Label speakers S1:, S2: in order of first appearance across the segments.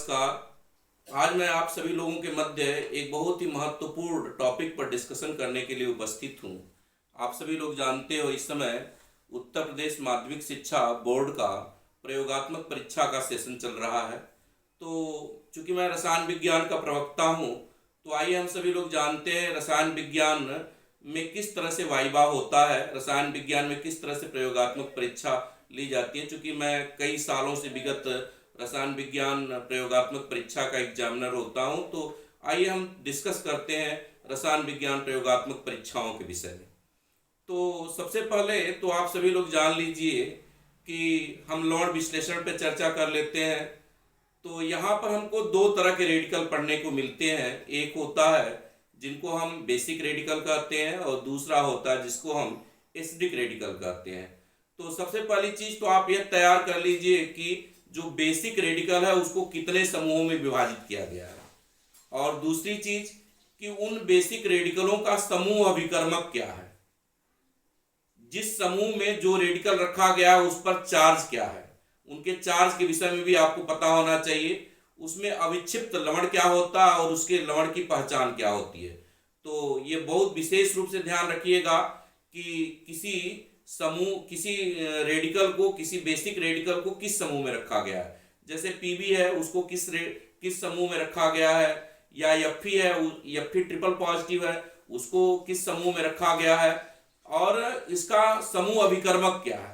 S1: नमस्कार। आज मैं आप सभी लोगों के मध्य एक बहुत ही महत्वपूर्ण टॉपिक पर डिस्कशन करने के लिए उपस्थित हूँ। आप सभी लोग जानते हो इस समय उत्तर प्रदेश माध्यमिक शिक्षा बोर्ड का प्रयोगात्मक परीक्षा का सेशन चल रहा है। तो चूंकि मैं रसायन विज्ञान का प्रवक्ता हूँ, तो आइए हम सभी लोग जानते हैं रसायन विज्ञान में किस तरह से वाइवा होता है, रसायन विज्ञान में किस तरह से प्रयोगात्मक परीक्षा ली जाती है। चूंकि मैं कई सालों से विगत रसायन विज्ञान प्रयोगात्मक परीक्षा का एग्जामिनर होता हूं, तो आइए हम डिस्कस करते हैं रसायन विज्ञान प्रयोगात्मक परीक्षाओं के विषय में। तो सबसे पहले तो आप सभी लोग जान लीजिए कि हम लवण विश्लेषण पे चर्चा कर लेते हैं। तो यहाँ पर हमको दो तरह के रेडिकल पढ़ने को मिलते हैं। एक होता है जिनको हम बेसिक रेडिकल कहते हैं और दूसरा होता है जिसको हम एसिडिक रेडिकल कहते हैं। तो सबसे पहली चीज तो आप यह तैयार कर लीजिए कि जो बेसिक रेडिकल है उसको कितने समूहों में विभाजित किया गया है, और दूसरी चीज कि उन बेसिक रेडिकलों का समूह अभिकर्मक क्या है, जिस समूह में जो रेडिकल रखा गया है उस पर चार्ज क्या है, उनके चार्ज के विषय में भी आपको पता होना चाहिए। उसमें अविक्षिप्त लवण क्या होता है और उसके लवण की पहचान क्या होती है। तो ये बहुत विशेष रूप से ध्यान रखिएगा कि किसी रेडिकल को, किसी बेसिक रेडिकल को किस समूह में रखा गया है। जैसे पीबी है उसको किस समूह में रखा गया है, या एफी है, एफी ट्रिपल पॉजिटिव है, उसको किस समूह में रखा गया है, और इसका समूह अभिकर्मक क्या है।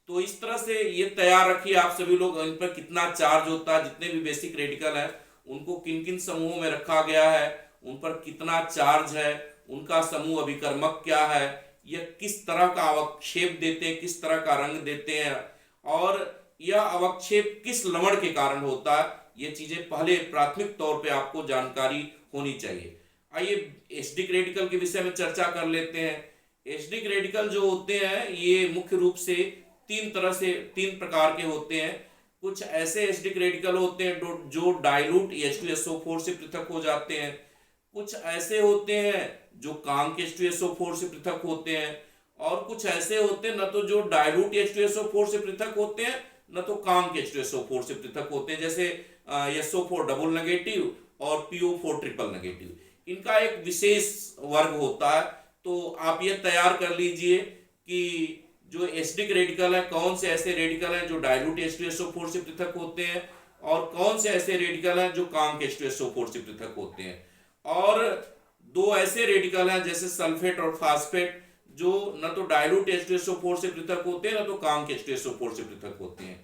S1: तो इस तरह से ये तैयार रखिए आप सभी लोग, इन पर कितना चार्ज होता है, जितने भी बेसिक रेडिकल हैं उनको किन किन समूहों में रखा गया है, उन पर कितना चार्ज है, उनका समूह अभिकर्मक क्या है, यह किस तरह का अवक्षेप देते हैं, किस तरह का रंग देते हैं, और यह अवक्षेप किस लवण के कारण होता है। ये चीजें पहले प्राथमिक तौर पे आपको जानकारी होनी चाहिए। आइए एसिडिक रेडिकल के विषय में चर्चा कर लेते हैं। एसिडिक रेडिकल जो होते हैं ये मुख्य रूप से तीन प्रकार के होते हैं। कुछ ऐसे एसिडिक रेडिकल होते हैं जो डाइल्यूट H2SO4 से पृथक हो जाते हैं। कुछ ऐसे होते हैं जो कांक H2SO4 से पृथक होते हैं, और कुछ ऐसे होते हैं न तो जो डाइल्यूट H2SO4 से पृथक होते हैं न तो कांक H2SO4 से पृथक होते हैं। जैसे SO4 डबल नेगेटिव और PO4 ट्रिपल नेगेटिव, इनका एक विशेष वर्ग होता है। तो आप ये तैयार कर लीजिए कि जो एसिडिक रेडिकल है, कौन से ऐसे रेडिकल हैं जो डाइल्यूट H2SO4 से पृथक होते हैं, और कौन से ऐसे रेडिकल हैं जो कांक H2SO4 से पृथक होते हैं। और दो ऐसे रेडिकल हैं जैसे सल्फेट और फास्फेट, जो न तो डाइल्यूट H2SO4 से पृथक होते हैं न तो कांक H2SO4 से पृथक होते हैं।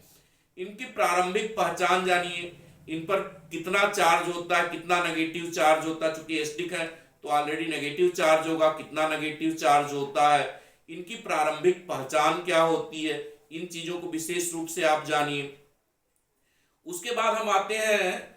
S1: इनकी प्रारंभिक पहचान जानिए, इन पर कितना चार्ज होता है, कितना नेगेटिव चार्ज होता है। चूंकि एसिडिक है तो ऑलरेडी नेगेटिव चार्ज होगा, कितना नेगेटिव चार्ज होता है, इनकी प्रारंभिक पहचान क्या होती है, इन चीजों को विशेष रूप से आप जानिए। उसके बाद हम आते हैं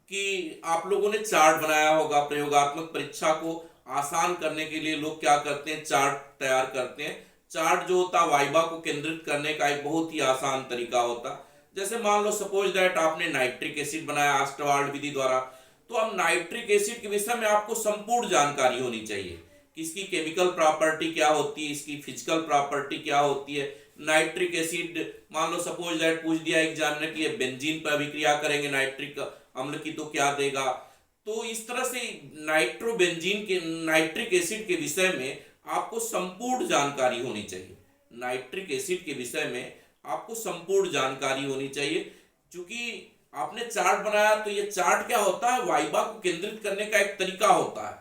S1: कि आप लोगों ने चार्ट बनाया होगा। प्रयोगात्मक परीक्षा को आसान करने के लिए लोग क्या करते हैं, चार्ट तैयार करते हैं। चार्ट जो होता है वाइवा को केंद्रित करने का एक बहुत ही आसान तरीका होता है। जैसे मान लो सपोज दैट आपने नाइट्रिक एसिड बनाया ऑस्टवाल्ड विधि द्वारा, तो अब नाइट्रिक एसिड के विषय में आपको संपूर्ण जानकारी होनी चाहिए कि इसकी केमिकल प्रॉपर्टी क्या होती है, इसकी फिजिकल प्रॉपर्टी क्या होती है। नाइट्रिक एसिड मान लो सपोज दैट पूछ दिया एग्जामिनर कि ये बेंजीन पर अभिक्रिया करेंगे नाइट्रिक अम्ल की तो क्या देगा। तो इस तरह से नाइट्रोबेंजीन के नाइट्रिक एसिड के विषय में आपको संपूर्ण जानकारी होनी चाहिए। नाइट्रिक एसिड के विषय में आपको संपूर्ण जानकारी होनी चाहिए। क्योंकि आपने चार्ट बनाया तो ये चार्ट क्या होता है, वाइवा को केंद्रित करने का एक तरीका होता है।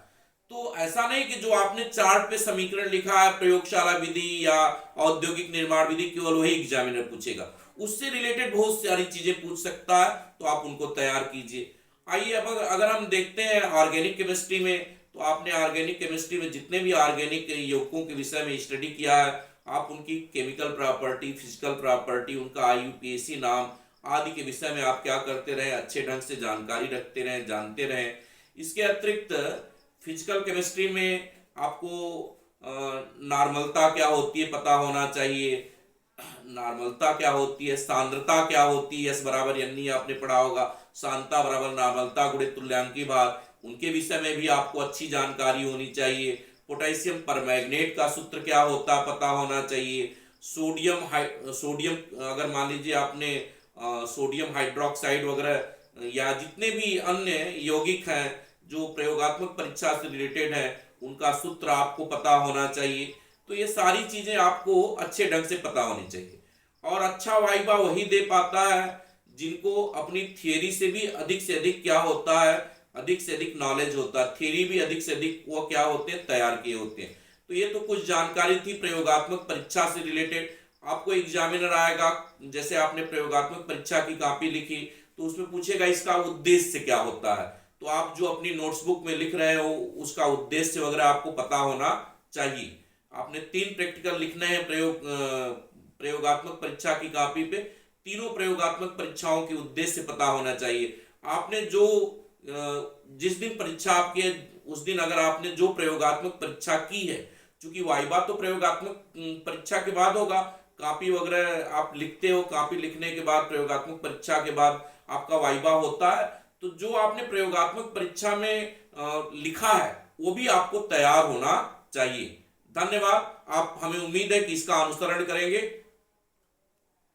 S1: तो ऐसा नहीं कि जो आपने चार्ट पे समीकरण लिखा है प्रयोगशाला विधि या औद्योगिक निर्माण विधि केवल वही एग्जामिनर पूछेगा, उससे रिलेटेड बहुत सारी चीजें पूछ सकता है, तो आप उनको तैयार कीजिए। आइए अब अगर हम देखते हैं ऑर्गेनिक केमिस्ट्री में, तो आपने ऑर्गेनिक केमिस्ट्री में जितने भी ऑर्गेनिक यौगिकों के विषय में स्टडी किया है, आप उनकी केमिकल प्रॉपर्टी, फिजिकल प्रॉपर्टी, उनका IUPAC नाम आदि के विषय में आप क्या करते रहे, अच्छे ढंग से जानकारी रखते रहे, जानते रहे। इसके अतिरिक्त फिजिकल केमिस्ट्री में आपको नॉर्मलता क्या होती है पता होना चाहिए। नॉर्मलता क्या होती है, सांद्रता क्या होती है, S बराबर यानी आपने पढ़ा होगा, सांद्रता बराबर नॉर्मलता गुणित तुल्यांकी भार, उनके विषय में भी आपको अच्छी जानकारी होनी चाहिए। पोटेशियम परमैंगनेट का सूत्र क्या होता है पता होना चाहिए। सोडियम अगर मान लीजिए आपने सोडियम हाइड्रोक्साइड वगैरह या जितने भी अन्य यौगिक हैं जो प्रयोगात्मक परीक्षा से रिलेटेड है, उनका सूत्र आपको पता होना चाहिए। तो ये सारी चीजें आपको अच्छे ढंग से पता होनी चाहिए। और अच्छा वाइवा वही दे पाता है जिनको अपनी थियरी से अधिक क्या होता है, अधिक से अधिक नॉलेज होता है। थियरी भी अधिक से अधिक वो क्या होते हैं, तैयार किए होते हैं। तो ये तो कुछ जानकारी थी प्रयोगात्मक परीक्षा से रिलेटेड। आपको एग्जामिनर आएगा, जैसे आपने प्रयोगात्मक परीक्षा की कॉपी लिखी तो उसमें पूछेगा इसका उद्देश्य क्या होता है। तो आप जो अपनी नोट्सबुक में लिख रहे हो उसका उद्देश्य वगैरह आपको पता होना चाहिए। आपने 3 प्रैक्टिकल लिखने हैं प्रयोगात्मक परीक्षा की कॉपी पे। तीनों प्रयोगात्मक परीक्षाओं के उद्देश्य पता होना चाहिए। आपने जो जिस दिन परीक्षा आपकी है उस दिन अगर आपने जो प्रयोगात्मक परीक्षा की है, क्योंकि वाइवा तो प्रयोगात्मक परीक्षा के बाद होगा, कॉपी वगैरह आप लिखते हो, कॉपी लिखने के बाद प्रयोगात्मक परीक्षा के बाद आपका वाइवा होता है। तो जो आपने प्रयोगात्मक परीक्षा में लिखा है वो भी आपको तैयार होना चाहिए। धन्यवाद। आप, हमें उम्मीद है कि इसका अनुसरण करेंगे।